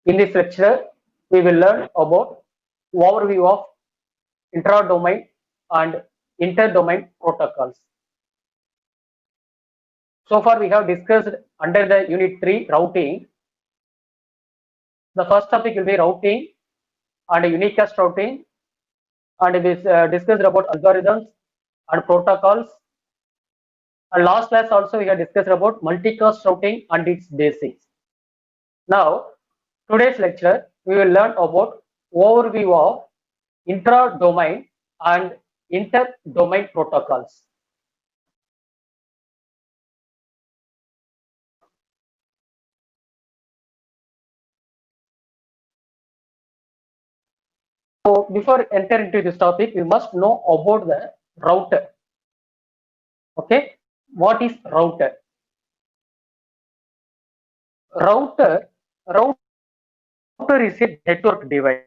In this lecture, we will learn about overview of intra-domain and inter-domain protocols. So far, we have discussed under the Unit 3 routing. The first topic will be routing and unicast routing, and we discussed about algorithms and protocols. And last class also we have discussed about multicast routing and its basics. Now, today's lecture we will learn about overview of intra-domain and inter-domain protocols. So before enter into this topic, we must know about the router. Okay, what is router? Router is a network device.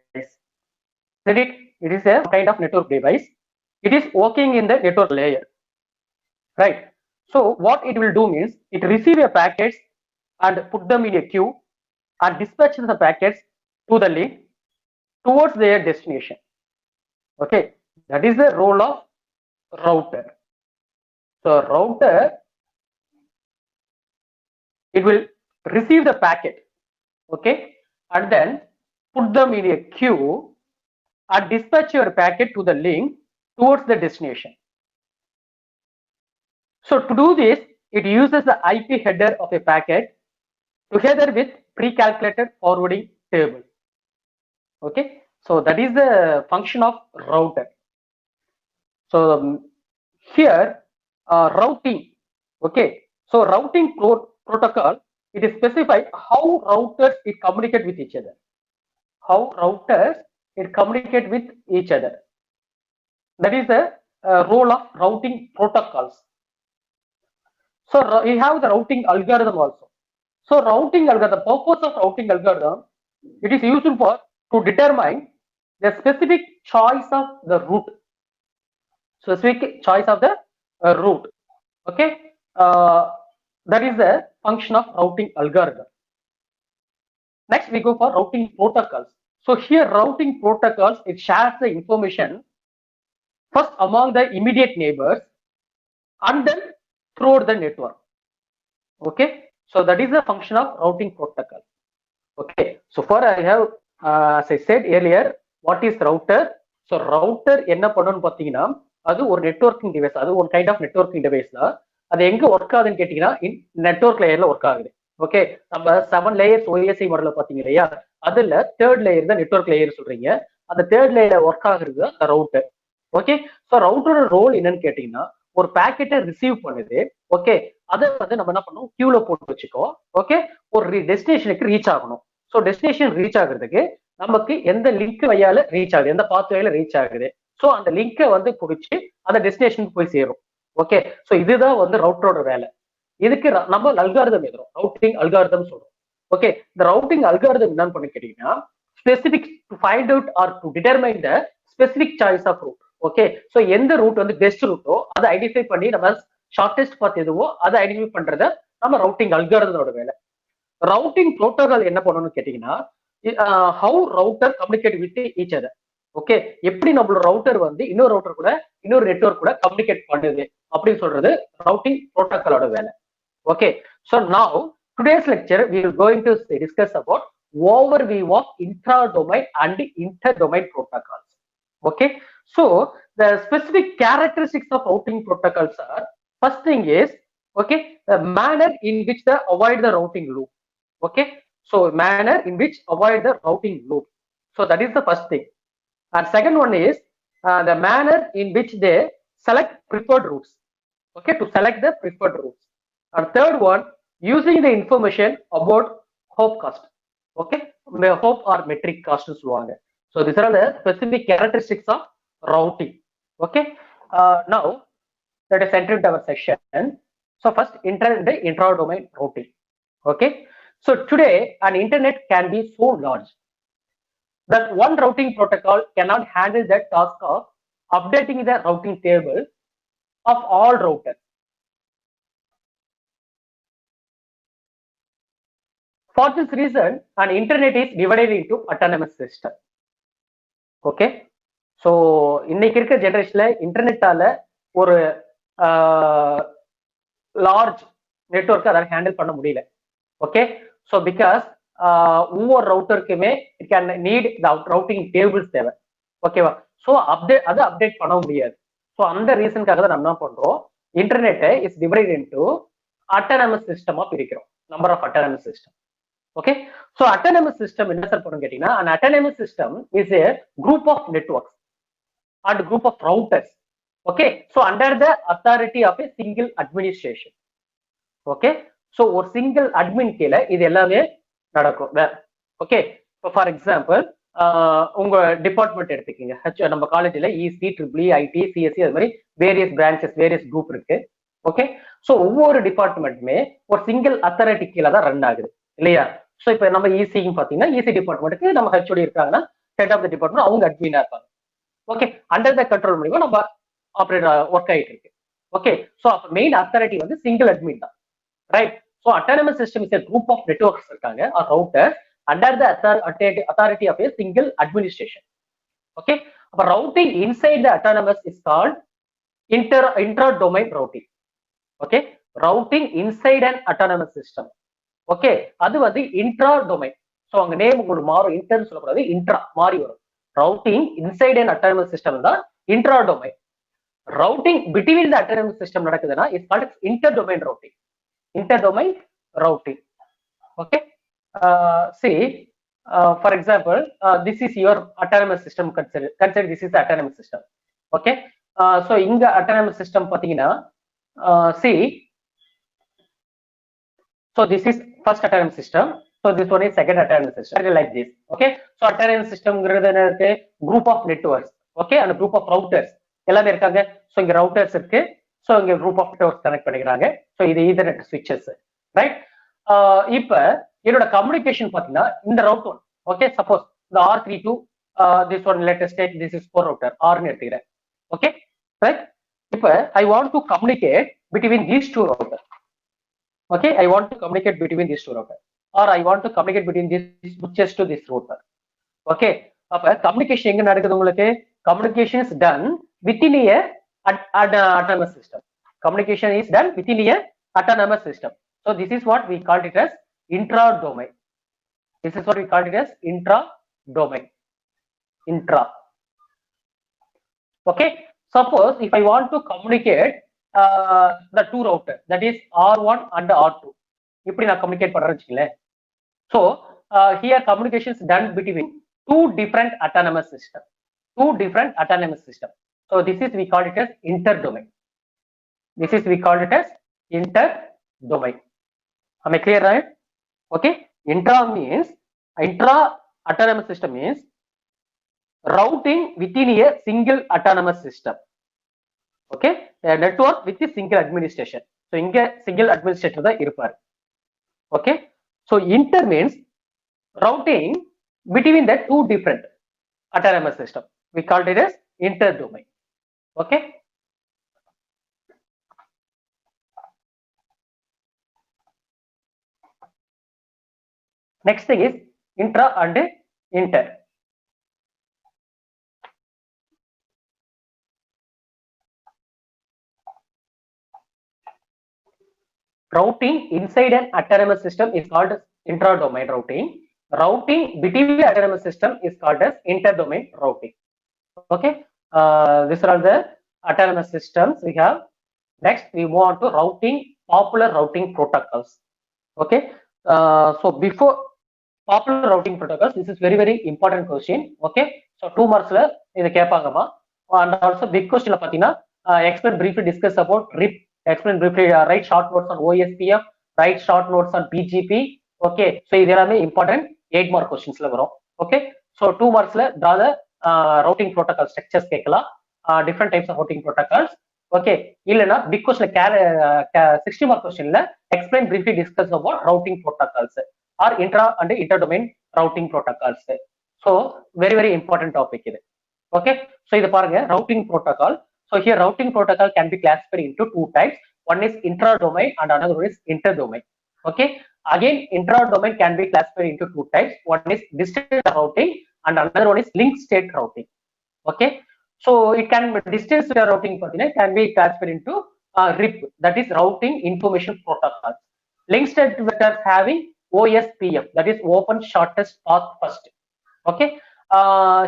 It is a kind of network device. It is working in the network layer, right? So what it will do means it receive a packets and put them in a queue and dispatch the packets to the link towards their destination. Okay, that is the role of router. So router, it will receive the packet, okay, and then put them in a queue and dispatch your packet to the link towards the destination. So to do this, it uses the IP header of a packet together with pre-calculated forwarding table. Okay, so that is the function of router. So here routing. Okay, so routing protocol, it is specified how routers it communicate with each other. How routers it communicate with each other. That is the role of routing protocols. So we have the routing algorithm also. So routing algorithm, purpose of routing algorithm, it is useful for to determine the specific choice of the route. Specific choice of the route. Okay, that is the function of routing algorithm. Next, we go for routing protocols. So here, routing protocols, it shares the information first among the immediate neighbors and then throughout the network. Okay, so that is the function of routing protocol. Okay, so far I have, as I said earlier, what is router? So router என்ன பண்ணணும்னு பாத்தீங்கன்னா அது ஒரு networking device, அது ஒரு kind of networking device தான். அது எங்க ஒர்க் ஆகுதுன்னு கேட்டீங்கன்னா நெட்வொர்க் லேயர்ல ஒர்க் ஆகுது. ஓகே, நம்ம 7 லேயர்ஸ் OSI மாடல்ல பாத்தீங்க இல்லையா, அதுல தேர்ட் லேயர் தான் நெட்வொர்க் லேயர் சொல்றீங்க. அந்த தேர்ட் லேயர்ல ஒர்க் ஆகுறது தான் ரவுட்டர். ஓகே, ஸோ ரவுட்டரோட ரோல் என்னன்னு கேட்டீங்கன்னா ஒரு பேக்கெட்டை ரிசீவ் பண்ணுது. ஓகே, அதை வந்து நம்ம என்ன பண்ணணும், கியூல போட்டு வச்சுக்கோ. ஓகே, ஒரு டெஸ்டினேஷனுக்கு ரீச் ஆகணும். ஸோ டெஸ்டினேஷன் ரீச் ஆகுறதுக்கு நமக்கு எந்த லிங்க் வழியால ரீச் ஆகுது, எந்த பாத் வழியால ரீச் ஆகுது, ஸோ அந்த லிங்கை வந்து பிடிச்சி அந்த டெஸ்டினேஷனுக்கு போய் சேரும். ஓகே, ஸோ இதுதான் வந்து ரவுட்டரோட வேலை. இதுக்கு நம்ம அல்காரிதம் எழுதுறோம், ரவுட்டிங் அல்காரிதம் சொல்றோம். ஓகே, இந்த ரவுட்டிங் அல்காரிதம் என்னன்னு பண்ணி கேட்டீங்கன்னா specific to find out or to determine the specific choice of route. Okay, so எந்த ரூட் வந்து பெஸ்ட் ரூட்டோ அதை ஐடென்டிஃபை பண்ணி நம்ம ஷார்டெஸ்ட் பாத் எதுவோ அதை ஐடென்டிஃபை பண்றத நம்ம ரவுட்டிங் அல்காரிதமோட வேலை. ரவுட்டிங் புரோட்டோகால் என்ன பண்ணணும்னு கேட்டீங்கன்னா how router communicate with each other. Okay, எப்படி நம்மளோட ரவுட்டர் வந்து இன்னொரு ரவுட்டர் கூட இன்னொரு நெட்வொர்க் கூட கம்யூனிகேட் பண்ணுது அப்படின்னு சொல்றது ரவுட்டிங் புரோட்டோகாலோட வேலை. Okay, so now today's lecture we will going to discuss about overview of intra-domain and inter-domain protocols. Okay, so the specific characteristics of routing protocols are, first thing is, okay, the manner in which they avoid the routing loop. Okay, so manner in which avoid the routing loop. So that is the first thing. And second one is the manner in which they select preferred routes. Okay, to select the preferred routes. And third one, using the information about hope cost. Okay, hope or metric cost is one. So these are the specific characteristics of routing. Okay, now let us enter into our section. So first, intra-domain routing. Okay, so today an internet can be so large that one routing protocol cannot handle the task of updating the routing table of all routers. For this reason, an internet is divided into autonomous system. Okay, so இன்னைக்கு இருக்க ஜெனரேஷன்ல இன்டர்நெட்டால ஒரு large network அதால handle பண்ண முடியல. Okay, so because ஒவ்வொரு ரவுட்டருக்குமே it can need routing tables தேவை. ஓகேவா, ஸோ அதை அப்டேட் பண்ண முடியாது. ஸோ அந்த ரீசனுக்காக தான் நம்ம என்ன பண்றோம், இன்டர்நெட்டை இஸ் டிவைட் இன்டு அட்டானமஸ் சிஸ்டமா பிரிக்கிறோம், number of autonomous system. Okay, so autonomous system என்ன சார் பண்ணும் கேட்டீங்கன்னா, an autonomous system is a group of networks and group of routers. Okay, so under the authority of a single administration. Okay, so ஒரு single admin கீழே இது எல்லாமே நடக்கும். Okay, இப்போ for example உங்க டிபார்ட்மெண்ட் எடுத்துக்கீங்க, நம்ம காலேஜ்ல இசி, ட்ரிபிள் ஐடி, சிஎஸ்சி, அது மாதிரி வேரியஸ் பிரான்ச்சஸ், வேரியஸ் குரூப் இருக்கு. ஓகே, ஸோ ஒவ்வொரு டிபார்ட்மெண்ட்டுமே ஒரு சிங்கிள் அத்தாரிட்டி கீழே தான் ரன் ஆகுது இல்லையா. ஸோ இப்போ நம்ம இசின்னு பார்த்தீங்கன்னா, இசி டிபார்ட்மெண்ட்டுக்கு நம்ம ஹெச்ஓடி இருக்காங்கன்னா, ஹெட் ஆஃப் த டிபார்ட்மெண்ட் அவங்க அட்மினா இருப்பாங்க. ஓகே, அண்டர் த கண்ட்ரோல் மூலியமா நம்ம ஆப்ரேட் ஒர்க் ஆகிட்டு இருக்கு. ஓகே, ஸோ அப்போ மெயின் அத்தாரிட்டி வந்து சிங்கிள் அட்மின் தான், right. So autonomous system is a group of networks இருக்காங்க or routers under the authority of a single administration. Okay, அப்ப routing inside the autonomous is called intra-domain routing. Okay, routing inside an autonomous system. Okay, அது வந்து intra domain. So அங்க name உங்களுக்கு மாறும், இன்டர்னு சொல்லக்கூடாது, intra மாறி வரும். Routing inside and autonomous system தான் intra domain. Routing between the autonomous system நடக்குதுன்னா it's called inter domain routing. Inter domain routing. Okay, see for example this is your autonomous system. consider this is the autonomous system. Okay, so இங்க autonomous system பாத்தீங்கன்னா see, so this is first autonomous system, so this one is second autonomous system, like this. Okay, so autonomous system ங்கிறது என்ன இருக்கு, group of networks. Okay, and group of routers எல்லாமே இருக்காங்க. so இங்க routers இருக்கு, so இங்க group of networks connect பண்ணிக்கிறாங்க. so இது ஈதர்நெட் ஸ்விட்சஸ், ரைட். இப்ப என்னோட கம்யூனிகேஷன் பாத்தீங்கன்னா இந்த ரவுட் ஒன். ஓகே, சப்போஸ் இந்த R32 this one latest state, this is 4 router R னு எடுத்துக்கிறேன். Okay, right. இப்ப I want to communicate between these two routers. Okay, I want to communicate between these two routers, or I want to communicate between these switches to this router. Okay, அப்ப communication எங்க நடக்குது உங்களுக்கு, communication is done within a autonomous system. Communication is done within a autonomous system. So this is what we called it as intra-domain. This is what we called it as intra-domain. Intra. Okay, suppose if I want to communicate the two routers, that is R1 and R2. இப்படி நான் communicate பண்றேன்னு வச்சுக்கோங்களேன். So here communication is done between two different autonomous systems. Two different autonomous systems. So this is we call it as inter-domain. This is we call it as inter-domain. Am I clear, right? Okay, intra means intra autonomous system means routing within a single autonomous system. Okay, a network with a single administration. So inga single administrator da irupar. Okay, so inter means routing between the two different autonomous system. We called it as inter-domain. Okay, next thing is intra and inter. Routing inside an autonomous system is called as intra-domain routing. Routing between the autonomous system is called as inter-domain routing. Okay, these are all the autonomous systems we have. Next, we move on to routing, popular routing protocols. Okay, so before popular routing protocols, this is very important question. Okay, so 2 marks la idu kepangama, and also big question la pathina explain briefly discuss about RIP, explain briefly write short notes on OSPF, write short notes on BGP. Okay, so இது எல்லாமே important 8 mark questions la varum. Okay, so 2 marks la draw the routing protocol structures கேட்கலாம், different types of routing protocols. Okay, இல்லனா big question 60 mark question la explain briefly discuss about routing protocols or intra and inter-domain routing protocols. So very important topic இது. Okay, so இது பாருங்க routing protocol. So here routing protocol can be classified into two types. One is intra-domain and another one is inter-domain. Okay, Again, intra-domain can be classified into two types. One is distance routing and another one is link state routing. Okay, so it can distance routing can be classified into RIP, that is routing information protocol. Link state vectors having OSPF, that is open shortest path first. Okay,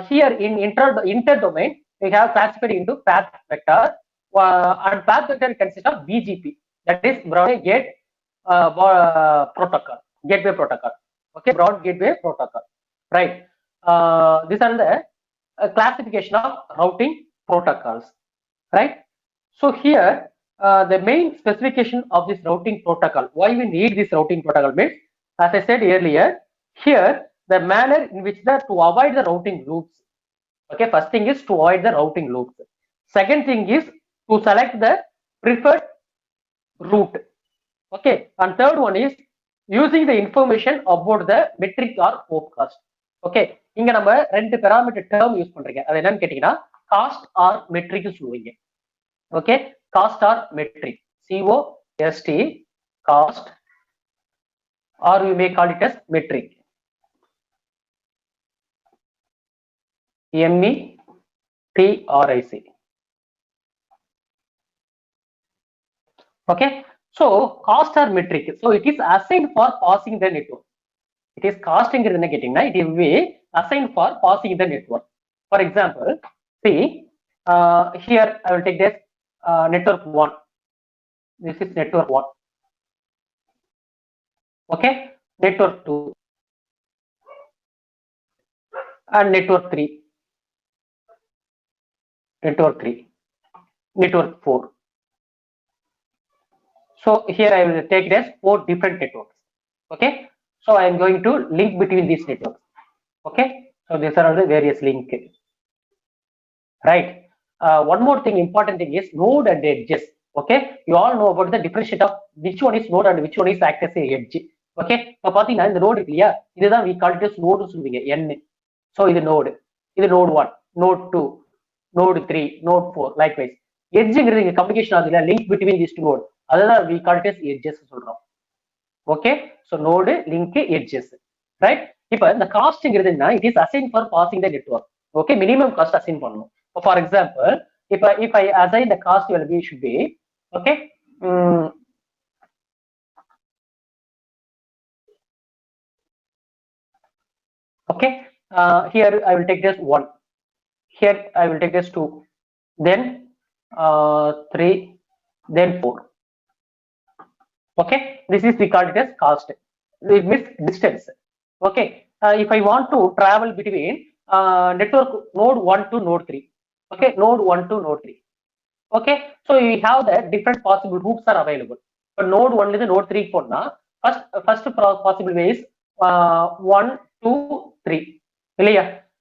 here in inter-domain we have classified into path vector, and path vector consists of BGP, that is broad gate protocol, gateway protocol. Okay, broad gateway protocol, right? These are the classification of routing protocols, right? So here the main specification of this routing protocol, why we need this routing protocol means, as I said earlier, here the manner in which to avoid the routing loops. Okay, first thing is to avoid the routing loops. Second thing is to select the preferred route. Okay, and third one is using the information about the metric or hope cost. Okay, இங்க நம்ம ரெண்டு parameter term use பண்றீங்க. அது என்னன்னு கேட்டீங்கன்னா cost or metric சொல்லுவீங்க. Okay, cost or metric, COST, cost, or we may call it as metric, METRIC. Okay, so cost or metric, so it is assigned for passing the network. It is costing in the getting, it will be assigned for passing the network. For example, see here I will take this network 1. This is network 1. Okay, network 2 and network 3, network 3, network 4. So here I will take it as 4 different networks. Okay, so I am going to link between these networks. Okay, so these are all the various links, right? One more thing, important thing is node and edges. Okay, you all know about the differentiate of which one is node and which one is act as a edge. Okay, இப்போ பாத்தீங்கன்னா இந்த node இருக்கு இல்லையா, இதுதான் we call it as node சொல்லுவீங்க, n. So இது node 1, node 2, node 3, node 4, likewise. எட்ஜ்ங்கிறது இங்க communication ஆகுது இல்லையா, link between these two node, அதுதான் we call it as edges சொல்றோம். Okay, so node, link, edges, right? இப்போ இந்த காஸ்ட்ங்கிறது என்ன, it is assigned for passing the network. Okay, minimum cost assign பண்ணணும். For example, if I assign the cost value should be, okay, okay, here I will take this 1, here I will take this 2, then 3, then 4. Okay, this is we call it as cost. It means distance. Okay, if I want to travel between network node 1 to node 3. Okay, node 1 to node 3. Okay, so we have the different possible routes are available. But node 1 is node 3 for now. First possible way is 1, 2, 3.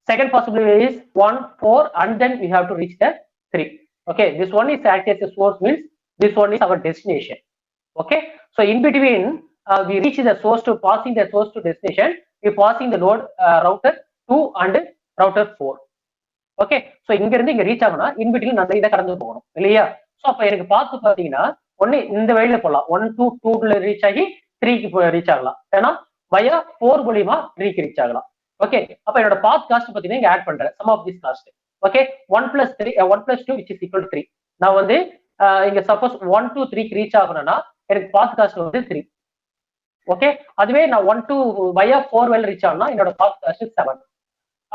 Second possible way is 1, 4, and then we have to reach the 3. Okay, this one is act as a source, means this one is our destination. Okay, so in between we reach the source to passing the source to destination, we passing the node router 2 and router 4. Okay, so இங்க இருந்து இங்க reach ஆகணும், in between நம்ம இதை கடந்து போகணும் இல்லையா. So அப்ப எனக்கு பார்த்து பாத்தீங்கன்னா ஒன்னு இந்த வழியில போகலாம், 1 to 2 ரீச் ஆகி 3க்கு ரீச் ஆகலாம், ஏன்னா வயா 4 மூலியமா 3க்கு ரீச் ஆகலாம். ஓகே, அப்ப என்னோட பாத் காஸ்ட் பாத்தீங்கன்னா இங்க ஆட் பண்றேன், sum of this cost. Okay, 1 plus 2 which is equal to 3. நான் வந்து இங்க சப்போஸ் 1 to 3க்கு ரீச் ஆகணும்னா எனக்கு பாத் காஸ்ட் வந்து 3. ஓகே, அதுவே நான் 1 to வயா 4 வழியில ரீச் ஆகணும்னா என்னோட பாத் காஸ்ட் 7.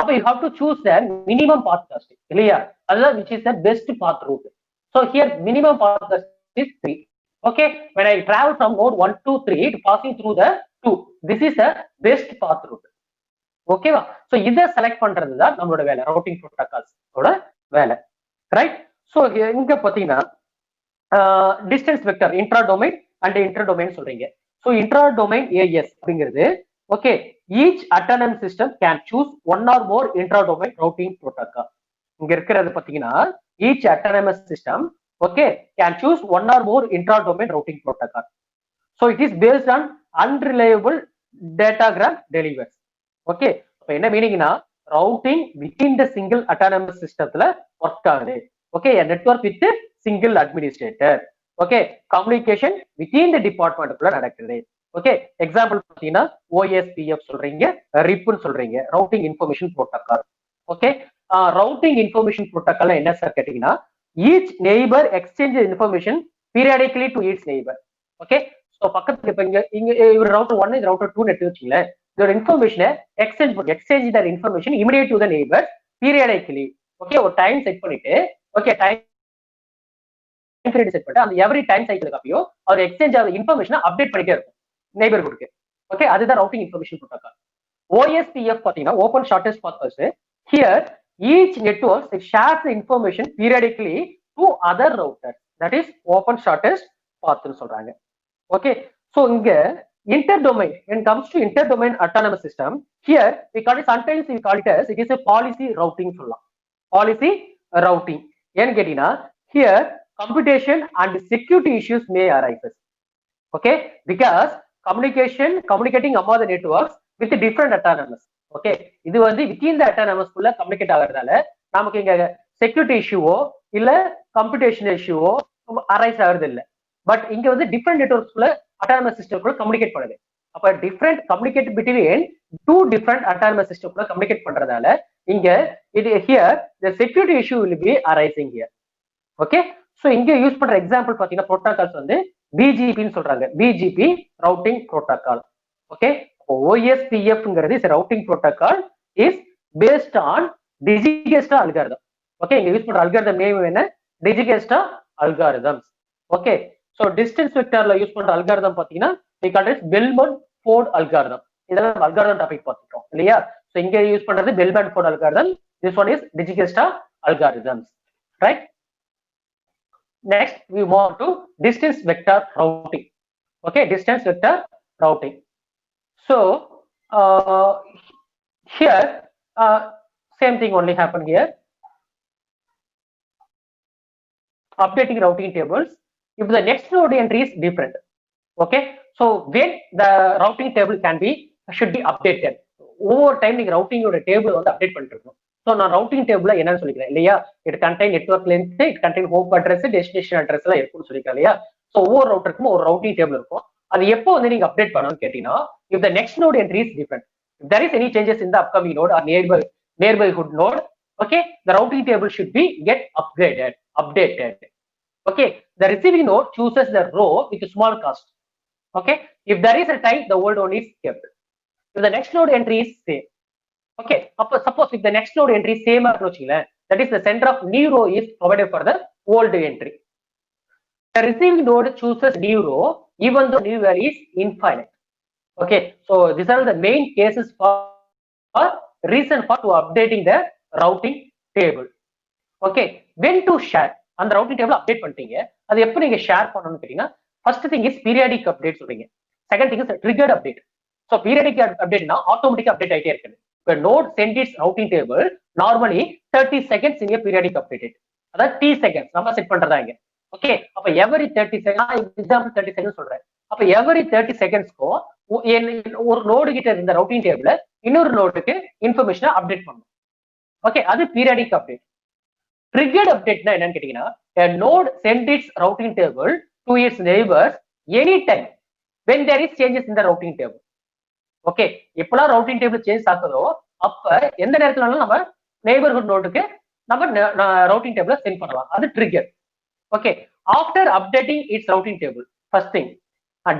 அப்ப you have to choose the minimum path cost இல்லையா, அதுதான் which is the best path route. So here minimum path cost is 3. Okay, when I travel from node 1 to 3 to passing through the 2, this is the best path route. ஓகேவா, so இத select பண்றது தான் நம்மளோட வேலை, routing protocols ஓட வேலை, right? So இங்க பாத்தீங்கன்னா distance vector intra domain and inter domain சொல்றீங்க. சோ இன்ட்ரா டொமைன் AS அப்படிங்கிறது, okay, each autonomous system can choose one or more intra-domain routing protocol. இங்க இருக்கிறது பாத்தீங்கன்னா each autonomous system, okay, can choose one or more intra-domain routing protocol. So it is based on unreliable datagram delivered. Okay, அப்ப என்ன மீனிங்னா routing within the single autonomous systemத்துல work ஆகுது. Okay, a network with a single administrator. Okay, communication within the department குள்ள நடக்குது. Okay, example பாத்தீங்கன்னா OSPF சொல்றீங்க, ரிப்னு சொல்றீங்க, routing information protocol. Okay, routing information protocol என்ன சார் கேட்டீங்கன்னா, each neighbour exchange information periodically to each neighbour. Okay, so பக்கத்துல இப்ப இங்க இங்க ஒரு ரவுட்டர் 1 இது ரவுட்டர் 2 எடுத்து வச்சுங்களேன், இதோட இன்ஃபர்மேஷனை exchange that information immediate to the neighbour periodically. Okay, ஒரு டைம் செட் பண்ணிட்டு, ஓகே டைம் செட் பண்ணிட்டு அந்த எவ்ரி டைம் சைக்கிளுக்கு அப்பயோ அவர் எக்ஸ்சேஞ்ச் ஆகிற இன்ஃபர்மேஷனை அப்டேட் பண்ணிட்டே இருக்கும் நெய்பர்ஹுட்க்கு. ஓகே, அதுதான் ரவுட்டிங் இன்ஃபர்மேஷன் புரோட்டோகால். OSPF பாத்தீங்கன்னா open shortest path first. Here each network shares the information periodically to other router, that is open shortest பாத்னு சொல்றாங்க. ஓகே, சோ இங்க interdomain, when it comes to interdomain autonomous system, here we call it, sometimes we call it as it is a policy routing சொல்லலாம். policy routing ஏன்னு கேட்டீங்கன்னா, here computation and security issues may arise. Okay, because communicating among the networks with different autonomous. Okay, இது வந்து within the autonomous குள்ள communicate ஆகிறதால நமக்கு இங்க security இஷ்யூவோ இல்ல computation இஷ்யூவோ arise ஆகுறது இல்லை. பட் இங்க வந்து டிஃப்ரெண்ட் நெட்வொர்க்ஸ் குள்ள autonomous system கூட கம்யூனிகேட் பண்ணுது. அப்ப different communicate between two different autonomous system கூட கம்யூனிகேட் பண்றதால இங்க இது here the security issue will be arising here. Okay, so இங்க யூஸ் பண்ற எக்ஸாம்பிள் பாத்தீங்கன்னா புரோட்டோகால்ஸ் வந்து பிஜிபின்னு சொல்றாங்க, பிஜிபி ரவுட்டிங் புரோட்டோகால். ஓகே, OSPFங்கிறது is routing protocol is based on Dijkstra algorithm. Okay, இங்க யூஸ் பண்ற அல்காரிதம் நேம் என்ன, Dijkstra algorithms. Okay, so distance வெக்டார்ல use பண்ற அல்காரிதம் பாத்தீங்கன்னா we call it Bellman-Ford algorithm. இதெல்லாம் அல்காரிதம் டாபிக் பார்த்துட்டோம் இல்லையா? சோ இங்க யூஸ் பண்றது Bellman-Ford algorithm, this one is Digesta algorithms, right? Next we move on to distance vector routing. Okay, distance vector routing. So here same thing only happen here, updating routing tables if the next node entry is different. Okay, so when the routing table should be updated, ஒவ்வொரு time நீங்க ரவுட்டிங்கோட table வந்து update பண்ணிட்டு இருக்கணும். So நான் routing table என்னன்னு சொல்லிக்கிறேன் இல்லையா, it contain network length, it contain hope address, destination address எல்லாம் இருக்கும்னு சொல்லிக்கிறேன் இல்லையா. ஸோ ஒவ்வொரு ரவுட்டருக்கும் ஒரு ரவுட்டிங் டேபிள் இருக்கும். அது எப்போ வந்து நீங்க அப்டேட் பண்ணணும்னு கேட்டீங்கன்னா, if the next node entry is different, if there is any changes in the upcoming node or neighborhood node, okay, the routing table should be get updated. Okay, the receiving node chooses the row with a small cost. Okay, if there is a time, the old one is kept. If the next node entry is same. Okay, suppose if the next node entry is same, that is the center of new row is provided for the old entry. The receiving node chooses new row even though new value is infinite. Okay, so these are the main cases for reason for to updating the routing table. Okay, when to share அந்த routing table update பண்ணிட்டீங்க, அது எப்போ நீங்க share பண்ணணும்னு கேட்டீங்கன்னா, first thing is periodic update சொல்றீங்க, second thing is triggered update. So periodic அப்டேட்னா automatic update ஆகிட்டே இருக்குது. இப்போ node sent its routing table normally 30 seconds இங்க பீரியாடிக் அப்டேட், அதாவது T seconds நம்ம செட் பண்றதா இங்க. ஓகே, அப்ப எவரி 30 seconds, எக்ஸாம்பிள் 30 seconds சொல்றேன், அப்ப எவரி 30 secondsக்கும் ஒரு நோடு கிட்ட இருந்த ரவுட்டிங் டேபிள் இன்னொரு நோடுக்கு இன்ஃபர்மேஷனை அப்டேட் பண்ணணும். ஓகே, அது periodic update. Triggered update na என்னன்னு கேட்டீங்கன்னா, a node send its routing table to its neighbors anytime when there is changes in the routing table. Okay, எப்பலாம் routing table change ஆகுதோ அப்ப எந்த நேரத்துலனாலும் நம்ம நெய்பர்ஹுட் நோடுக்கு நம்ம routing table சென்ட் பண்ணலாம், அது trigger. Okay, after updating its routing table, first thing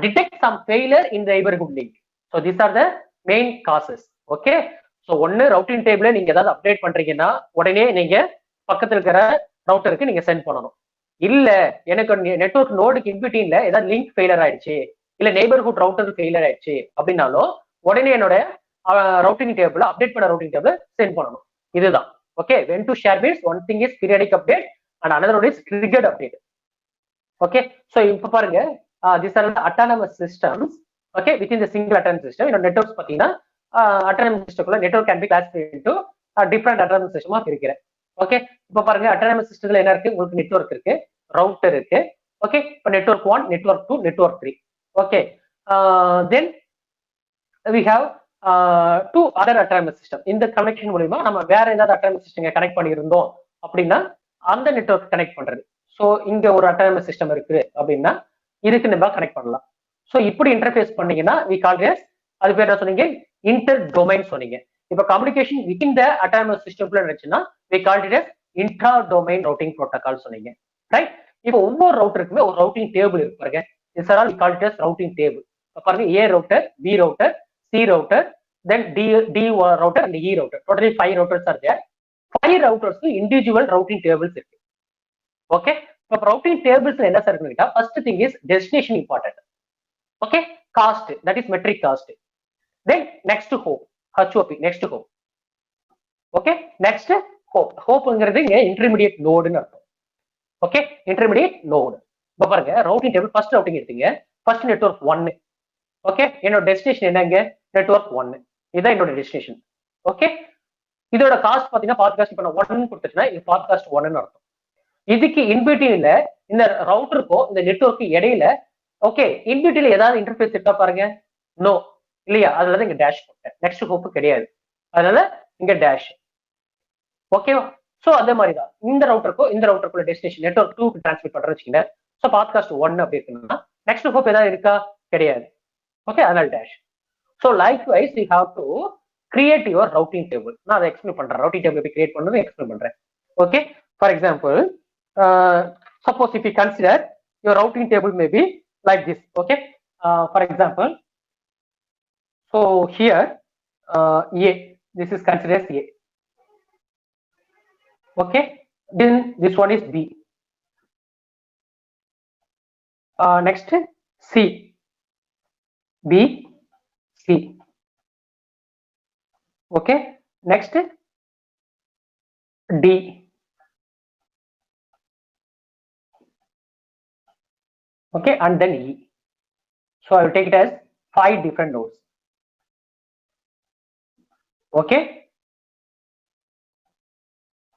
detect some failure in the neighborhood link. So these are the main causes. Okay, so ஒன்னு routing table நீங்க ஏதாவது அப்டேட் பண்றீங்கன்னா உடனே நீங்க பக்கத்துல இருக்கிற ரவுட்டருக்கு நீங்க சென்ட் பண்ணணும். இல்ல எனக்கு நெட்வொர்க் நோடுக்கு இன்பிட்வீன்ல ஏதாவது லிங்க் ஃபெயிலியர் ஆயிடுச்சு, இல்ல நெய்பர்ஹுட் ரவுட்டர் ஃபெயிலியர் ஆயிடுச்சு அப்படின்னாலும் உடனே என்னோட ரவுட்டிங் டேபிள் அப்டேட் பண்ண ரவுட்டிங் டேபிள் சென்ட் பண்ணணும். இதுதான். Okay, when to share means one thing is periodic update and another one is triggered update. Okay, so இப்ப பாருங்க, these are the autonomous systems. Okay, within the single autonomous system, networks பாத்தீங்கன்னா autonomous system network can be classified into different autonomous system இருக்கிறேன். Okay, இப்ப பாருங்க autonomous சிஸ்டத்துல என்ன இருக்கு, உங்களுக்கு நெட்வொர்க் இருக்கு, ரவுட்டர் இருக்கு. ஓகே, இப்ப network 1, network 2, network 3. Okay, then we have two other autonomous system. இந்த கனெக்ஷன் மூலமா நம்ம வேற ஏதாவது autonomous system கனெக்ட் பண்ணியிருந்தோம் அப்படின்னா அந்த நெட்வொர்க் கனெக்ட் பண்றது. ஸோ இங்க ஒரு autonomous system இருக்கு அப்படின்னா இதுக்கு நம்ம கனெக்ட் பண்ணலாம். ஸோ இப்படி இன்டர்ஃபேஸ் பண்ணீங்கன்னா we call it as, அது பேர் என்ன சொன்னீங்க, இன்டர் டொமைன் சொன்னீங்க. இப்போ கம்யூனிகேஷன் வித்தின் த அட்டானமஸ் சிஸ்டம்குள்ள இருந்துச்சுன்னா we called it as intra domain routing protocol சொன்னீங்க, ரைட்? இப்போ ஒவ்வொரு ரவுட்டருக்குமே ஒரு ரவுட்டிங் டேபிள் இருக்கு பாருங்க. this are all we call it as routing table. பாருங்க, A router, B router, C router, then D router and E router. Totally 5 routers are there. 5 routers individual routing tables இருக்கு. Okay, இப்போ routing tables என்ன சார் இருக்குன்னு, first thing is destination important. Okay, cost, that is metric cost. Then next hop, HOP, next hop. Okay, next hop. ஹோப்ங்கிறது இங்க intermediate நோடுன்னு அர்த்தம். Okay, intermediate node. இப்போ பாருங்க, ரவுட்டிங் டேபிள் ஃபர்ஸ்ட் ரவுட்டிங் எடுத்தீங்க, ஃபர்ஸ்ட் நெட்வொர்க் 1. ஓகே, என்னோட destination என்னங்க, network 1. இதுதான் என்னோட டெஸ்டினேஷன். ஓகே, இதோட காஸ்ட் பாத்தீங்கன்னா பாட்காஸ்ட் இப்போ நான் 1 கொடுத்துட்டேன்னா இது பாட்காஸ்ட் 1ன்னு அர்த்தம். இதுக்கு இன்பிட்வீன்ல இந்த ரவுட்டருக்கும் இந்த நெட்வொர்க்கு இடையில, ஓகே, இன்பிட்வீன்ல ஏதாவது இன்டர்ஃபேஸ் இருக்கா பாருங்க, நோ இல்லையா, அதனால இங்க டேஷ் போட்டேன். நெக்ஸ்ட் ஹோப்பு கிடையாது, அதனால இங்க டேஷ். ஓகேவா? சோ அதே மாதிரி தான் இந்த ரவுட்டருக்கும் இந்த ரவுட்டருக்குள்ள டெஸ்டினேஷன் நெட்வொர்க் 2க்கு டிரான்ஸ்மிட் பண்றேன்னு வச்சுக்கோங்க. ஸோ பாட்காஸ்ட் 1 அப்படி இருக்குன்னா நெக்ஸ்ட் ஹோப் ஏதாவது இருக்கா, கிடையாது. ஓகே, அதனால dash. So likewise you have to create your routing table. நான் அதை எக்ஸ்பிளைன் பண்றேன், ரவுட்டிங் டேபிள் எப்படி கிரியேட் பண்ணணும் எக்ஸ்பிளைன் பண்றேன். Okay, for example, suppose if you consider your routing table may be like this. Okay, for example, so here A, this is considered as A. Okay, then this one is B. Next C, B, C. Okay, next D. Okay, and then E. So I will take it as 5 different nodes. Okay,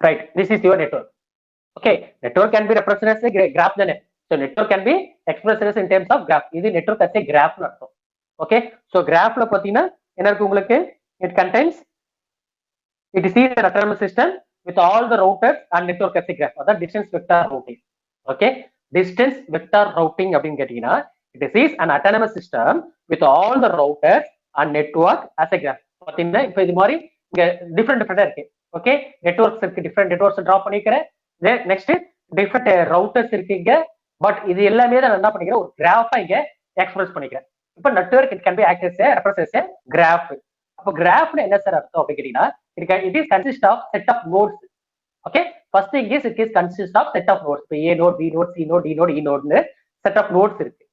right, this is your network. Okay, network can be represented as a graph then. So network can be expressed as in terms of graph. This network as a graph னு அர்த்தம். Okay, so graph ல பாத்தீங்கன்னா என்ன இருக்கு உங்களுக்கு, it contains, it is an autonomous system with all the routers and network as a graph. அதான் distance vector routing. Okay, distance vector routing அப்படின்னு கேட்டீங்கன்னா it is an autonomous system with all the routers and network as a graph. பாத்தீங்கன்னா இப்போ இது மாதிரி இங்க டிஃபரெண்டா இருக்கு. Okay, networks இருக்கு, டிஃபரெண்ட் நெட்வொர்க்ஸ் டிரா பண்ணிக்கிறேன். நெக்ஸ்ட் டிஃபரெண்ட் ரவுட்டர்ஸ் இருக்குங்க. பட் இது எல்லாமே தான் நான் என்ன பண்ணிக்கிறேன், ஒரு கிராஃபா இங்க எக்ஸ்பிரஸ் பண்ணிக்கிறேன். இப்போ network it can be act as a represent as a graph. அப்போ கிராஃப்னு என்ன சார் அர்த்தம் அப்படின்னு கேட்டீங்கன்னா, it is consist of set of nodes. Okay, first thing is it is consist of set of nodes. இப்போ A node, B node, C node, D node, E node set of nodes இருக்கு.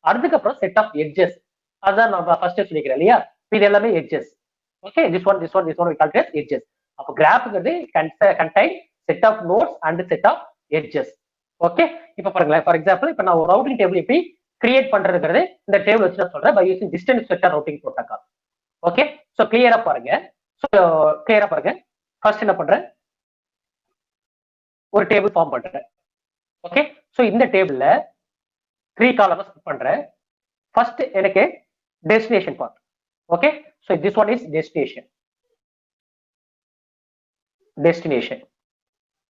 அதுக்கப்புறம் set of edges, அதான் நம்ம first சொல்லிக்கிறேன் இல்லையா, இது எல்லாமே edges. Okay, this one we call it as edges. அப்போ கிராஃப்ங்கிறது contain set of nodes and set of edges. Okay, இப்போ பாருங்களேன், ஃபார் எக்ஸாம்பிள் இப்போ நான் ஒரு ரவுட்டிங் டேபிள் எப்படி கிரியேட் பண்றதுங்கிறது இந்த டேபிள் வச்சு நான் சொல்றேன், by using distance vector routing protocol. Okay, so கிளியரா பாருங்க. ஸோ கிளியரா பாருங்க, ஃபர்ஸ்ட் என்ன பண்றேன், ஒரு டேபிள் ஃபார்ம் பண்றேன். ஓகே, ஸோ இந்த டேபிள்ல 3 காலம்ஸ் பண்றேன். ஃபர்ஸ்ட் எனக்கு destination part. Okay, so this one is destination.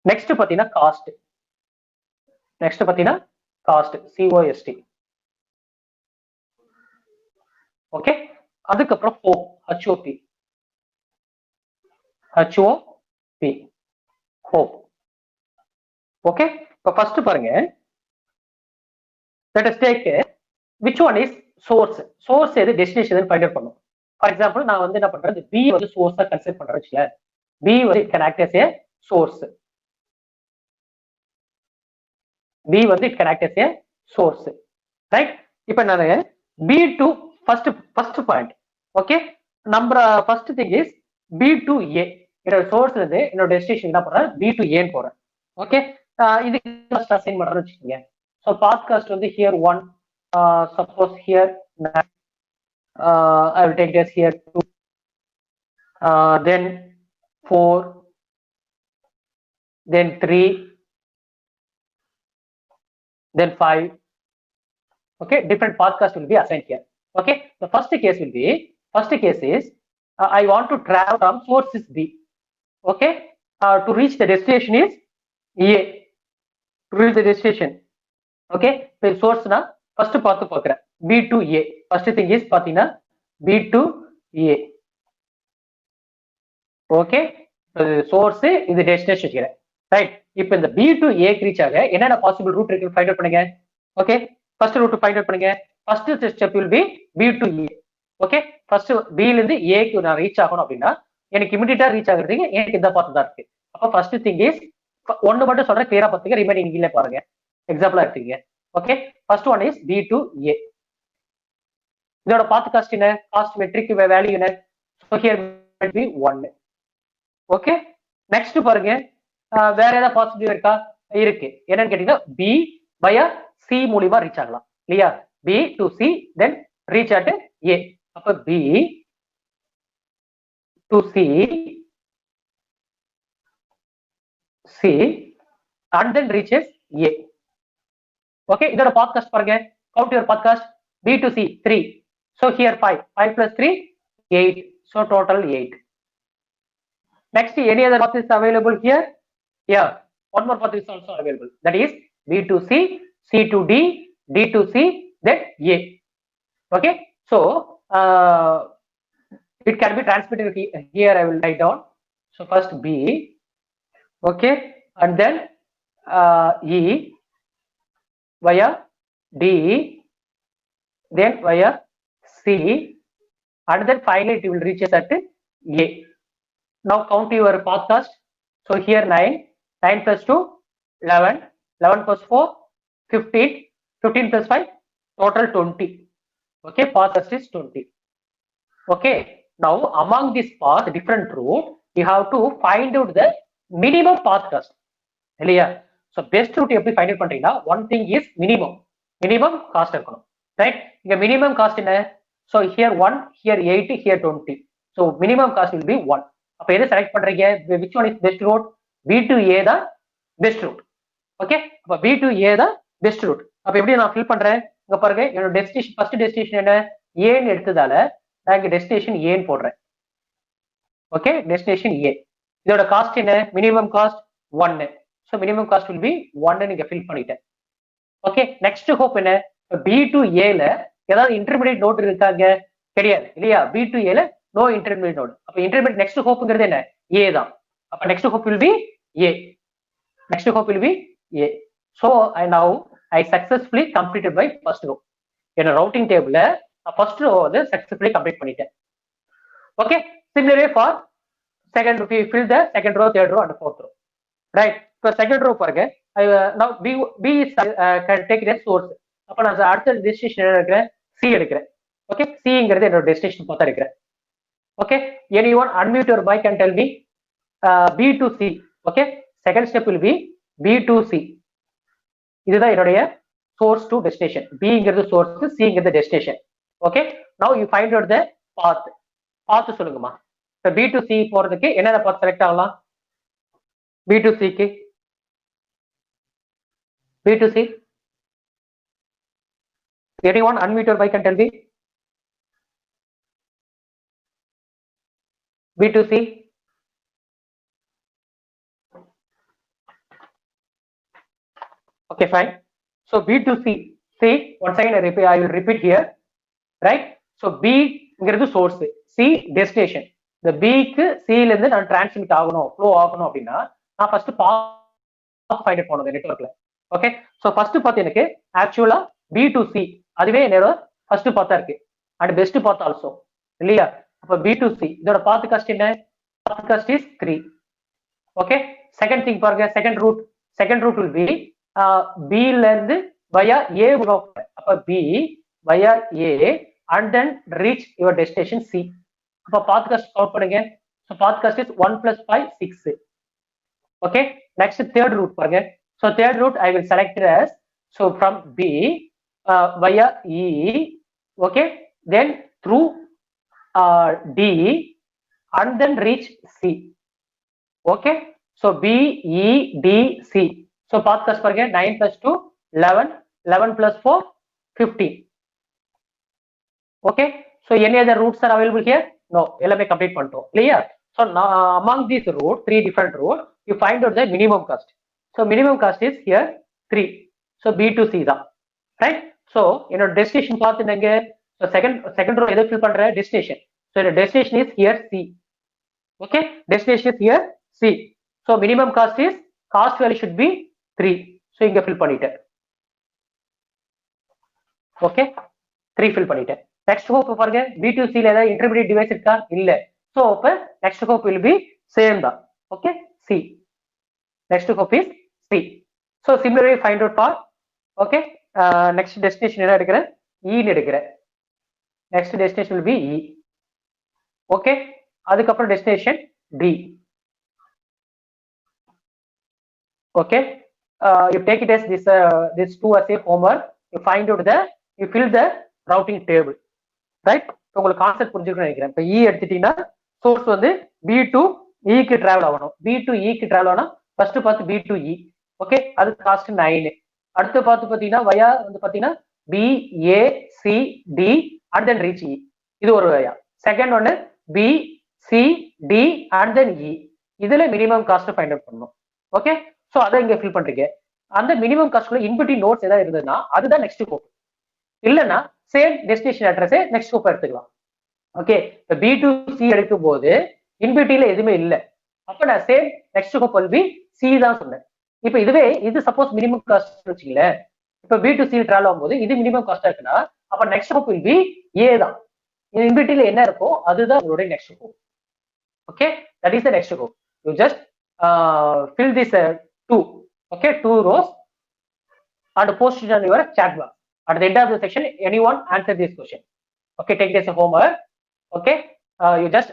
Next பாத்தீங்கன்னா காஸ்ட். நெக்ஸ்ட் பாத்தீங்கன்னா காஸ்ட், COST. ஓகே, அதுக்கப்புறம் ஹோப், HOP. ஹோப். ஓகே, இப்போ ஃபர்ஸ்ட் பாருங்க, let us take which one is source. source எது டெஸ்டினேஷன் ஃபைண்ட் அவுட் பண்ணும். For example நான் வந்து என்ன பண்றேன், B வந்து சோர்ஸா கன்சிடர் பண்றேன் வச்சுல, B வந்து it can act as a source. B வந்து it can act as a source, right? இப்போ நான் B to first point. Okay, number first thing is B to A. என்னோட சோர்ஸ்ல இருந்து என்னோட டெஸ்டினேஷன் என்ன பண்றேன், B to A போறேன். ஓகே, இதுக்கு ஃபர்ஸ்ட் அசைன் பண்றேன்னு வச்சுக்கோங்க. ஸோ பாட்காஸ்ட் வந்து here 1, suppose here I will take this here 2, then 4, then 3, then 5. Okay, different podcast will be assigned here. Okay, the first case is I want to travel from source is B. Okay, to reach the destination is A. To reach the destination. Okay, இப்போ சோர்ஸ்னா first பார்த்து பார்க்குறேன், B to A. First thing is பாத்தீங்கன்னா B to A. Okay, source இது destination வச்சுக்கிறேன். Right, இப்போ இந்த B to A reach ஆக என்னென்ன பாசிபிள் ரூட் இருக்கு ஃபைண்ட் அவுட் பண்ணுங்க. Okay, first route find out பண்ணுங்க. First step will be B to A. Okay, first B ல இருந்து A க்கு நான் ரீச் ஆகணும் அப்படின்னா எனக்கு இமிடியேட்டா ரீச் ஆகுறதுக்கு எனக்கு இந்த பார்ட் தான் இருக்கு. அப்ப ஃபர்ஸ்ட் திங் இஸ் ஒன்னு மட்டும் சொல்றேன், கிளியரா பாத்துங்க, ரிமைனிங் இல்ல பாருங்க, எக்ஸாம்பிளா எடுத்துங்க. Okay, first one is B to A. இதோட பாத் காஸ்ட் என்ன, காஸ்ட் மெட்ரிக் வேல்யூ என்ன, so here will be 1. Okay, next பாருங்க, வேற ஏதாவது பாசிபிள் இருக்கா, இருக்கு. என்னன்னு கேட்டீங்கன்னா B via C மூலமா ரீச் ஆகலாம் இல்லையா, B to C then reach at A. அப்ப B to C and then reaches A. Okay, இதோட பாட்காஸ்ட் பாருங்க, count your podcast. B to C 3, so here 5 plus 3 8, so total 8. Next, any other path is available here? Yeah, one more path is also available, that is B to C, C to D, D to C, then A. Okay, so it can be transmitted here. I will write down. So first B, okay, and then E via D, then via C, and then finally it will reach us at A. Now count your podcast. So here 9 plus 2 11, 11 plus 4 15, 15 plus 5 total 20. Okay, podcast is 20. Okay, now among this path different route you have to find out the minimum path cost இல்லையா. so best route எப்படி find out பண்றீங்கன்னா, one thing is minimum cost இருக்கணும். right, இங்க minimum cost என்ன, so here 1, here 8, here 20, so minimum cost will be 1. அப்ப எதை select பண்றீங்க, which one is best route, B to A தான் best route. Okay, அப்ப B to A தான் best route. அப்ப எப்படி நான் ஃபில் பண்றேன், இங்க பாருங்க, என்னோட டெஸ்டினேஷன் ஃபர்ஸ்ட் டெஸ்டினேஷன் என்ன, ஏன்னு எடுத்ததால நான் இங்க டெஸ்டினேஷன் ஏன்னு போடுறேன். ஓகே, டெஸ்டினேஷன் ஏ. இதோட காஸ்ட் என்ன, minimum cost 1, so minimum cost will be 1 நீங்க ஃபில் பண்ணிட்டேன். ஓகே, நெக்ஸ்ட் ஹோப் என்ன, B to A ல ஏதாவது இன்டர்மீடியேட் நோட் இருக்காங்க, கிடையாது இல்லையா, B to A ல நோ இன்டர்மீடியேட் நோட். அப்ப இன்டர்மீடியேட் நெக்ஸ்ட் ஹோப்ங்கிறது என்ன, A தான். அப்ப next hope will be A. Next hope will be A. So I successfully completed my first row. In a routing table, first row வந்து successfully complete பண்ணிட்டேன். Okay, similarly for second row, we fill the second row, third row and fourth row. Right, so second row பாருங்க, now B is can take the source. அப்ப நான் அடுத்த destination எடுக்கிறேன், C எடுக்கிறேன். Okay, Cங்கிறது என்னோட destination பார்த்தா எடுக்கிறேன். Okay, anyone unmute your mic and tell me B to C. Okay, second step will be B to C. இதுதான் என்னுடைய source to destination. Bங்கிறது source, Cங்கிறது destination. Okay, now you find out the path. Path சொல்லுங்கம்மா. இப்போ B to C போறதுக்கு என்னென்ன path select ஆகலாம், B to C க்கு, B to C. Anyone unmute your mic and tell me B to C. Okay, fine. So B to C. See, once again I will repeat here. Right? So B ங்கிறது source, C destination. The B க்கு C ல இருந்து நான் transmit ஆகணும், flow ஆகணும் அப்படின்னா நான் first பாத் find பண்ணணும் இந்த நெட்வொர்க்ல. ஓகே, சோ ஃபர்ஸ்ட் பாத் எனக்கு ஆக்சுவலா B to C அதுவே என்னோட ஃபர்ஸ்ட் பாத்தா இருக்கு அண்ட் பெஸ்ட் பாத் ஆல்சோ இல்லையா. அப்ப B to C இதோட பாத் காஸ்ட் என்ன, path cost is 3. Okay, second thing பாருங்க, second route will be B ல இருந்து via A மூலம், அப்ப B via A and then reach your destination C. அப்ப path cost கவுண்ட் பண்ணுங்க. so path cost is 1 plus 5 6. okay, next third route பாருங்க. so third route I will select it as, so from B via E, okay, then through D and then reach C. okay, so B E D C. so path cost பாருங்க, 9 plus 2 11, 11 plus 4 15. okay, so any other routes are available here? No, எல்லாமே complete பண்ணிட்டோம் இல்லையா. so among these routes, 3 different routes, you find out the minimum cost. so minimum cost is here 3. so B to C தான், right? So என்னோட destination பார்த்துங்க. So second row எதை fill பண்ற destination. So என்னோட destination is here C. Okay, destination is here C. So minimum cost is cost value should be 3. So இங்க fill பண்ணிட்டேன். Okay, 3 fill பண்ணிட்டேன். Next hope பாருங்க, B2C ல ஏதாவது இன்டர்மீடியட் டிவைஸ் இருக்கா? இல்ல. ஸோ அப்ப next hop will be same தான். Okay, C. Next hop is C. So similarly find out for. Okay, next destination என்ன எடுக்கிறேன்? ஈன்னு எடுக்கிறேன். Next destination will be E. Okay, அதுக்கப்புறம் destination D. Okay, you take it as this two as a homework. You find out you fill the routing table, right? உங்களுக்கு concept புரிஞ்சுக்கணும்னு நினைக்கிறேன். இப்போ E எடுத்துட்டீங்கன்னா சோர்ஸ் வந்து பி டு இக்கு travel ஆகணும். B to இக்கு டிராவல் ஆகணும். ஃபர்ஸ்ட் பார்த்து பி டு இ. ஓகே, அது காஸ்ட் 9. அடுத்து பார்த்து பார்த்தீங்கன்னா வயா வந்து பார்த்தீங்கன்னா B A C D and then reach E. இது ஒரு வயா. செகண்ட் ஒன்னு B C D and then E. இதுல மினிமம் காஸ்ட் ஃபைண்ட் அவுட் பண்ணணும். ஓகே, ஸோ அதை இங்க ஃபில் பண்றீங்க. அந்த மினிமம் காஸ்ட்ல இன்பிட்வீன் நோட்ஸ் ஏதாவது இருந்ததுன்னா அதுதான் நெக்ஸ்ட் ஹோப். இல்லைன்னா சேம் டெஸ்டினேஷன் அட்ரஸே நெக்ஸ்ட் ஹோப் எடுத்துக்கலாம். ஓகே, இப்போ B2C எடுக்கும் போது இன்பிட்வீன்ல எதுவுமே இல்லை. அப்ப நான் same next hop will B C தான் சொன்னேன். இப்போ இதுவே இது சப்போஸ் மினிமம் காஸ்ட் வச்சுக்கல. இப்போ B2C டிராவல் ஆகும்போது இது மினிமம் காஸ்டா இருக்குன்னா அப்ப next hop will B A தான். இன்பிட்வீன்ல என்ன இருக்கோ அதுதான் உங்களுடைய next hop. Okay, that is the next hope. You just fill this 2, okay, 2 rows and post it on your chat box. At the end of the section, anyone answer this question. Okay, take this as a homework. Okay, you just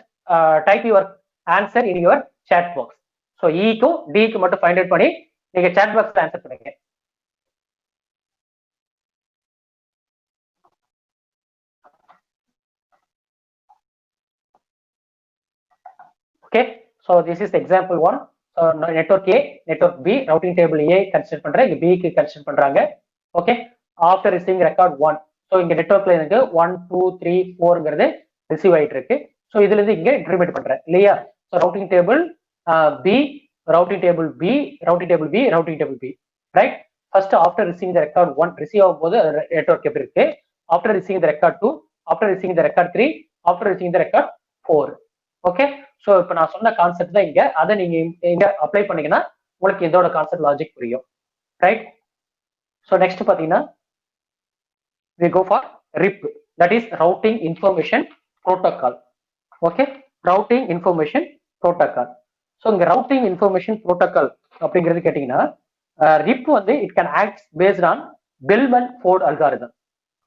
type your answer in your chat box. So E க்கு D க்கு மட்டும் find out பண்ணி நீங்க chat box ல answer பண்ணுங்க. Okay, so this is example 1. network A, network B, routing table A consider பண்றேன், இங்க B க்கு consider பண்றாங்க. Okay, after receiving record 1. So இங்க நெட்வொர்க்ல எனக்கு 1 2 3 4ங்கிறது ரிசீவ் ஆயிட்டு இருக்கு. ஸோ இதுல இருந்து இங்க இன்டர்மீடியட் பண்றேன் இல்லையா? So routing table B, routing table B, routing table B, routing table B, right? First after receiving the record 1 receive ஆகும் போது நெட்வொர்க் எப்படி இருக்கு? After receiving the record 2, after receiving the record 3, after receiving the record 4. Okay, so இப்போ நான் சொன்ன concept தான் இங்க. அதை நீங்க இங்க அப்ளை பண்ணீங்கன்னா உங்களுக்கு இதோட கான்செப்ட் லாஜிக் புரியும், ரைட்? ஸோ நெக்ஸ்ட் பாத்தீங்கன்னா we go for RIP, that is routing information protocol. Okay, routing information protocol. So இங்க routing information protocol அப்படிங்கிறது கேட்டீங்கன்னா RIP வந்து it can act based on Bellman-Ford algorithm.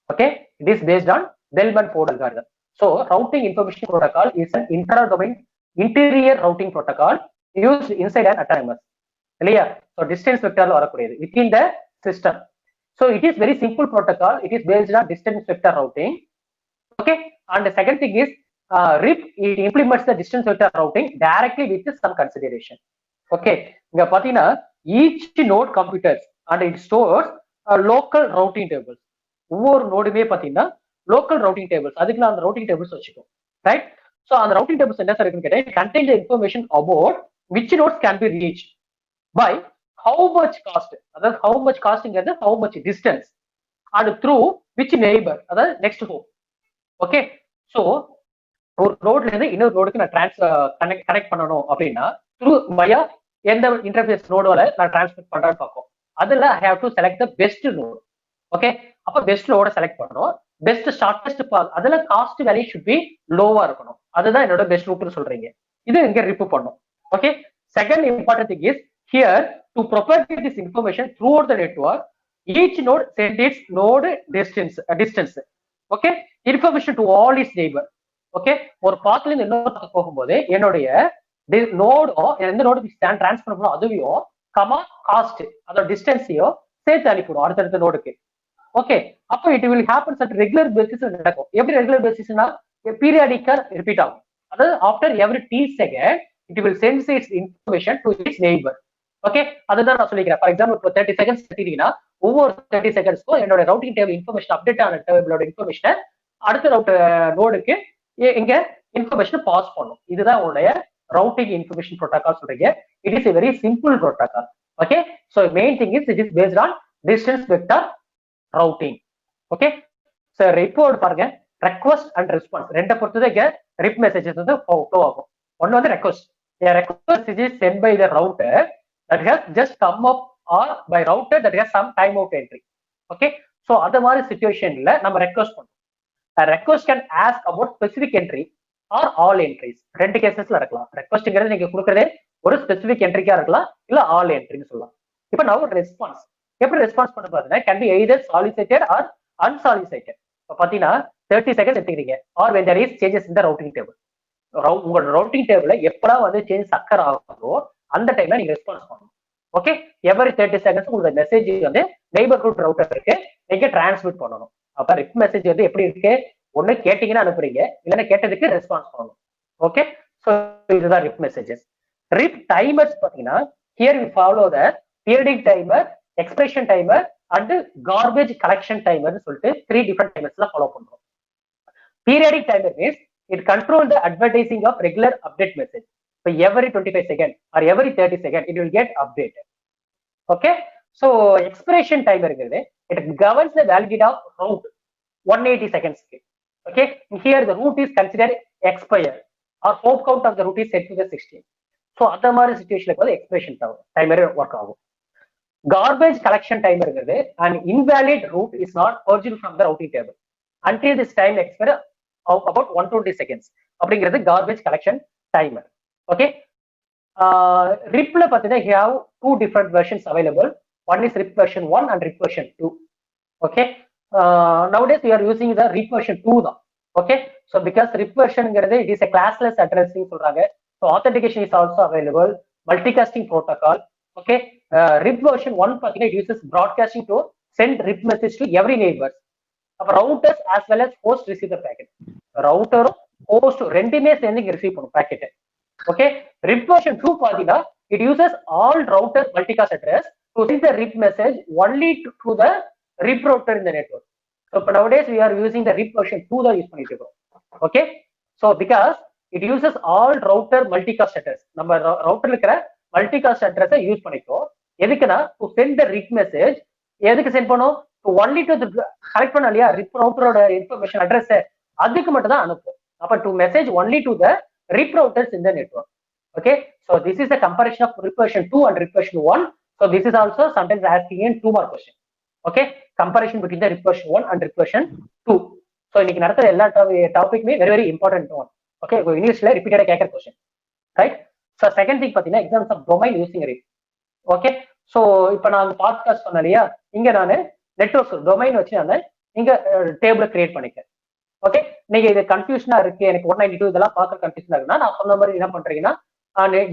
Okay, it is based on Bellman-Ford algorithm. So routing information protocol is an intra-domain interior routing protocol used inside an autonomous. இல்லையா? So distance வெக்டர்ல வரக்கூடியது within the system. So it is very simple protocol. It is based on distance vector routing. Okay, and the second thing is RIP. It implements the distance vector routing directly with some consideration. Okay, இங்க பாத்தீங்கன்னா each node computers and it stores local routing tables. ஒவ்வொரு நோடுமே பாத்தீங்கன்னா local routing tables. அதுக்கு நான் அந்த routing tables வச்சுக்கோ, right? So அந்த routing tables என்ன சார் இருக்குன்னு கேட்டா contain the information about which nodes can be reached by how much cost, அதாவது how much costingங்கிறது how much distance and through which neighbor, அதாவது next home. ஓகே, ஸோ ஒரு நோட்ல இருந்து இன்னொரு நோடுக்கு நான் கனெக்ட் பண்ணணும் அப்படின்னா த்ரூ வயா எந்த இன்டர்ஃபேஸ் நோடோட நான் டிரான்ஸ்மிட் பண்றேன்னு பார்ப்போம். அதுல I have to select the best node. Okay, அப்ப பெஸ்ட் நோட செலக்ட் பண்ணணும். பெஸ்ட் ஷார்டஸ்ட் பாத், அதுல காஸ்ட் வேல்யூ ஷுட் பி லோவா இருக்கணும். அதுதான் என்னோட பெஸ்ட் ரூட்னு சொல்றீங்க. இது இங்க ரிப் பண்ணும். Okay, second important thing is here to propagate this information throughout the network, each node sends its node distance. Okay, information to all its neighbor. Okay, ஒரு பாத்ல இருந்து இன்னொரு பாத் போகும்போது என்னுடைய நோடோ எந்த நோடுக்கு டிரான்ஸ்ஃபர் பண்ணணும் அதுவையும் கமா காஸ்ட் அதோட டிஸ்டன்ஸையோ சேர்த்து அனுப்பிடும் அடுத்தடுத்த நோடுக்கு. ஓகே, அப்போ it will happens at regular basis நடக்கும். எப்படி ரெகுலர் பேசிஸ்னா பீரியாடிக்கா ரிப்பீட் ஆகும். அதாவது after every t second it will send its information to its neighbour. Okay, அதுதான் நான் சொல்லிக்கிறேன். ஃபார் எக்ஸாம்பிள் இப்போ 30 செகண்ட்ஸ் எடுத்தீங்கன்னா ஒவ்வொரு 30 செகண்ட்ஸ்க்கும் என்னோட ரவுட்டிங் டேபிள் இன்ஃபர்மேஷன் அப்டேட் ஆன டேபிளோட இன்ஃபர்மேஷனை அடுத்த நோடுக்கு இங்க இன்ஃபர்மேஷன் பாஸ் பண்ணும். இதுதான் உங்களுடைய ரவுட்டிங் இன்ஃபர்மேஷன் ப்ரோட்டோகால் சொல்றீங்க. It is a very simple protocol. Okay, so main thing is it is based on distance vector routing. Okay. So report பாருங்க, ரெக்வஸ்ட் அண்ட் ரெஸ்பான்ஸ் ரெண்டை பொறுத்தது இங்க ரிப் மெசேஜஸ் வந்து flow ஆகும். ஒன்னு வந்து request. Request is sent by the router that has just come up or by router that has some time out entry. Okay. So அந்த மாதிரி சுச்சுவேஷன்ல நம்ம ரெக்வஸ்ட் பண்ணுவோம். Request can ask about specific entry or all entries. ரெண்டு கேசஸ்ல இருக்கலாம். ரெக்வஸ்ட்ங்கிறது நீங்க கொடுக்கறதே ஒரு ஸ்பெசிபிக் என்ட்ரிக்கா இருக்கலாம், இல்ல ஆல் என்ட்ரின்னு சொல்லலாம். இப்போ நான் ஒரு ரெஸ்பான்ஸ் எப்படி ரெஸ்பான்ஸ் பண்ண பாத்தீங்கன்னா can be either solicited or unsolicited. இப்போ பாத்தீங்கன்னா 30 செகண்ட் எடுத்துக்கிறீங்க or when there is changes in the routing table. உங்களோட ரவுட்டிங் டேபிள்ல எப்பலாம் வந்து சேஞ்சஸ் அக்கர் ஆகுதோ அந்த டைம்ல நீங்க ரெஸ்பான்ஸ் பண்ணணும். ஓகே. எவரி 30 செகண்ட்ஸ் உங்களோட மெசேஜ் வந்து நெய்பர்ஹுட் ரவுட்டருக்கு நீங்க டிரான்ஸ்மிட் பண்ணணும். அப்ப ரிப் மெசேஜ் வந்து எப்படி இருக்கு, ஒண்ணு கேட்டீங்கன்னா அனுப்புறீங்க, இல்லைன்னா கேட்டதுக்கு ரெஸ்பான்ஸ் பண்ணணும். ஓகே. ஸோ இதுதான் ரிப் மெசேஜஸ். ரிப் டைமர்ஸ் பாத்தீங்கன்னா here we follow the periodic timer, expression timer and garbage collection டைமர்னு சொல்லிட்டு 3 டிஃபரெண்ட் டைமர்ஸ்ல ஃபாலோ பண்றோம். Periodic timer means it controls the advertising of regular update message. So every 25 seconds or every 30 seconds, it will get updated. Okay. So expiration timer, it governs the validity of route 180 seconds. Okay. Here the route is considered expired or hope count of the route is set to the 16. So other மாதிரி situation expiration timer work ஆகும். Garbage collection timer, an invalid route is not purged from the routing table until this time expire about 120 seconds. அப்படிங்கிறது garbage collection timer. Okay. RIP-ல பார்த்தீங்கன்னா you have 2 different versions available. One is RIP version 1 and RIP version 2. Okay. Nowadays we are using the RIP version 2 தான். Okay. So because RIP versionங்கிறது it is a classless addressing சொல்றாங்க. So authentication is also available. Multicasting protocol. Okay. RIP version 1 பார்த்தீங்கன்னா it uses broadcasting to send RIP message to every neighbor. அப்ப routers as well as host receive the packet. ரவுட்டரும் host ரெண்டுமே சேர்ந்து இங்க receive பண்ணும் packet. Okay. RIP version 2 பாத்தீங்கன்னா it uses all router multicast address to send the RIP message only to the RIP router in the network. So nowadays we are using the RIP version 2 தான் use பண்ணிட்டு இருக்கோம். Okay. So because it uses all router multicast address, நம்ம ரவுட்டர்ல இருக்கிற multicast அட்ரஸை use பண்ணிக்கோ. எதுக்குன்னா to send the RIP message, எதுக்கு send பண்ணும், ஒன்லி டு கலெக்ட் பண்ண இல்லையா ரிப் ரவுட்டரோட இன்ஃபர்மேஷன் அட்ரஸ், அதுக்கு மட்டும் தான் அனுப்பும். அப்ப to message only to the RIP routers in the network. Okay. So this is the comparison of RIP version 2 and RIP version 1. So this is also sometimes asking in 2 mark question. Okay. Comparison between the RIP version 1 and RIP version 2. ஸோ இன்னைக்கு நடத்துற எல்லா டாபிக்குமே very very important one. Okay. இங்கிலீஷ்ல ரிப்பீட்டடா கேட்கற question. Right. So second thing பார்த்தீங்கன்னா exams of domain using RIP. Okay. So இப்போ நான் பாட்காஸ்ட் பண்ண இல்லையா, இங்க நான் நெட்வொர்க் டொமைன் வச்சு நான் இங்க டேபிள் கிரியேட் பண்ணிக்கிறேன். ஓகே. நீங்க இது கன்ஃபியூஷனா இருக்கு, எனக்கு 192 இதெல்லாம் பார்க்க கன்ஃபியூஷனா இருக்குன்னா நான் சொன்ன மாதிரி என்ன பண்றீங்கன்னா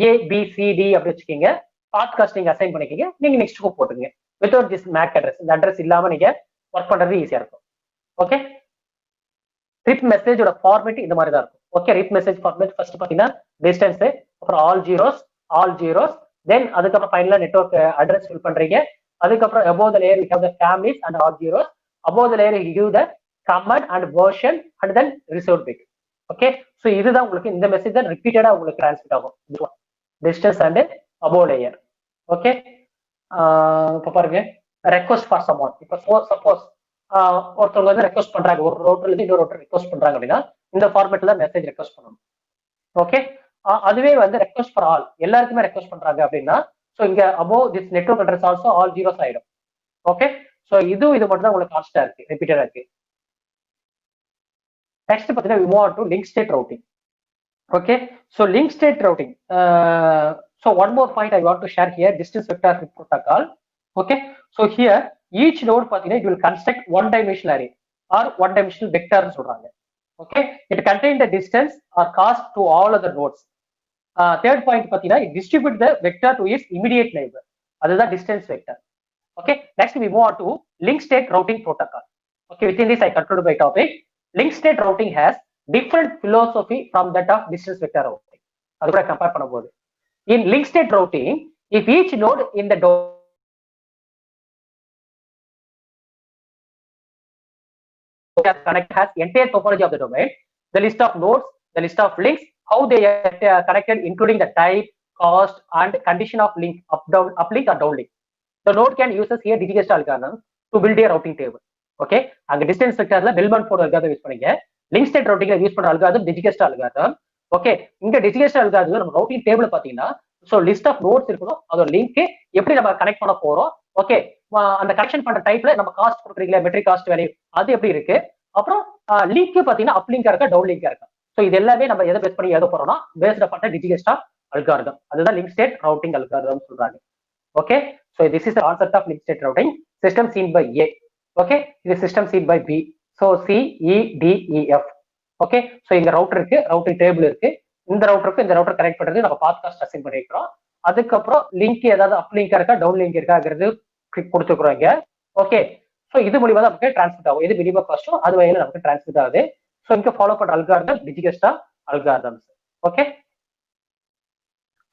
ABCD அப்படி வச்சுக்கீங்க, பாட்காஸ்ட் நீங்க அசைன் பண்ணிக்கீங்க, நீங்க நெக்ஸ்ட் போட்டுங்க வித்வுட் திஸ் மேக் அட்ரஸ். இந்த அட்ரஸ் இல்லாம நீங்க ஒர்க் பண்றது ஈஸியா இருக்கும். ஓகே. RIP மெசேஜோட ஃபார்மேட் இந்த மாதிரி தான் இருக்கும். Okay. RIP message format first பாத்தீங்கன்னா டிஸ்டன்ஸ், அப்புறம் ஆல் ஜீரோஸ், தென் அதுக்கப்புறம் ஃபைனலா நெட்வொர்க் அட்ரஸ் ஃபில் பண்றீங்க. அதுக்கப்புறம் above the layer we have the families and all zeros. Above the layer you give the command and version and then reserved bit. Okay. So இதுதான் உங்களுக்கு இந்த message தான் ரிப்பீட்டடா உங்களுக்கு டிரான்ஸ்மிட் ஆகும், distance and above layer. Okay. இப்போ பாருங்க, request for someone. இப்போ சப்போஸ் ஒருத்தவங்க வந்து ரெக்வஸ்ட் பண்றாங்க, ஒரு ரவுட்டர்ல இருந்து இன்னொரு ரவுட்டர் ரெக்வஸ்ட் பண்றாங்க அப்படின்னா இந்த ஃபார்மேட்ல தான் மெசேஜ் ரெக்வஸ்ட் பண்ணணும். ஓகே. அதுவே வந்து ரெக்வஸ்ட் ஃபார் ஆல் எல்லாருக்குமே ரெக்வஸ்ட் பண்றாங்க அப்படின்னா ஸோ இங்க above this network address also all zeros ஆயிடும். ஓகே. ஸோ இது மட்டும் தான் உங்களுக்கு கான்ஸ்டா இருக்கு, ரிப்பீட்டடா இருக்கு. நெக்ஸ்ட் பார்த்தீங்கன்னா we move on to link state routing. Okay. So link state routing. So one more point I want to share here, distance vector protocol. Okay. So here each node பார்த்தீங்கன்னா it will construct one dimensional array or one dimensional vector னு சொல்றாங்க. Okay. It contains the distance or cost to all other nodes. Third point பார்த்தீங்கன்னா it distribute the vector to its immediate neighbor. அதுதான் distance vector. Okay. Next we move on to link state routing protocol. Okay. Within this I conclude my topic. Link state routing has different philosophy from that of distance vector routing. அது கூட compare பண்ணும்போது in link state routing, if each node in the connect has entire topology of the domain, the list of nodes, the list of links, how they are connected, including the type, cost, and condition of link, uplink or downlink. The node can use here Digest algorithm to build a routing table. Okay, அங்க distance வெக்டர்ல Perlmann Ford algorithm use பண்ணீங்க. Link state ரவுட்டிங்ல use பண்ற algorithm டிஜிகஸ்டா algorithm. Okay, இங்க டிஜிகஸ்டா algorithm நம்ம routing table பாத்தீங்கன்னா so list of notes இருக்கணும், அதோட link எப்படி நம்ம கனெக்ட் பண்ண போறோம். ஓகே, அந்த கனெக்ஷன் பண்ற டைப்ல நம்ம காஸ்ட் கொடுக்குறீங்களா, மெட்ரிக் காஸ்ட் வேல்யூ அது எப்படி இருக்கு. அப்புறம் லிங்க் பாத்தீங்கன்னா அப் லிங்கா இருக்கா, டவுன் லிங்கா இருக்கா. சோ இது எல்லாமே நம்ம எதை பேஸ் பண்ணி எழுத போறோம்னா பேஸ்ட் அப்பான் டிஜிகஸ்டா அல்காரிதம். அதுதான் லிங்க் ஸ்டேட் ரவுட்டிங் அல்காரிதம் சொல்றாங்க. Okay, so this is the concept of link state routing. System seen by A. Okay, இது system seen by B. So C E D E F. Okay, so இங்க router இருக்கு, routing table இருக்கு. இந்த ரவுட்டருக்கு இந்த router connect பண்றது நம்ம பாத் cost assign பண்ணிருக்கிறோம். அதுக்கப்புறம் லிங்க் ஏதாவது அப் லிங்கா இருக்கா, டவுன் லிங்க் இருக்காங்கிறது கொடுத்துருக்குறோம் இங்க. ஓகே, ஸோ இது மூலியமா தான் நமக்கு டிரான்ஸ்மிட் ஆகும். இது மினிமம் காஸ்டும் அது வகையில நமக்கு டிரான்ஸ்மிட் ஆகுது. ஸோ இங்க ஃபாலோ பண்ற algorithm Dijkstra algorithms. Okay,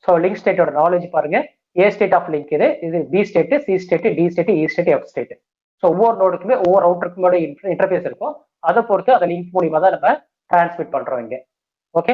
so link ஸ்டேட்டோட நாலேஜ் பாருங்க. ஏ ஸ்டேட் ஆஃப் லிங்க் இது B state, C state, D state, E state, F state. So ஒவ்வொரு நோடுக்குமே ஒவ்வொரு ரவுட்டருக்குமே இன்டர்ஃபேஸ் இருக்கும். அதை பொறுத்து அதை லிங்க் மூலியமா தான் நம்ம டிரான்ஸ்மிட் பண்றோம் இங்க. ஓகே,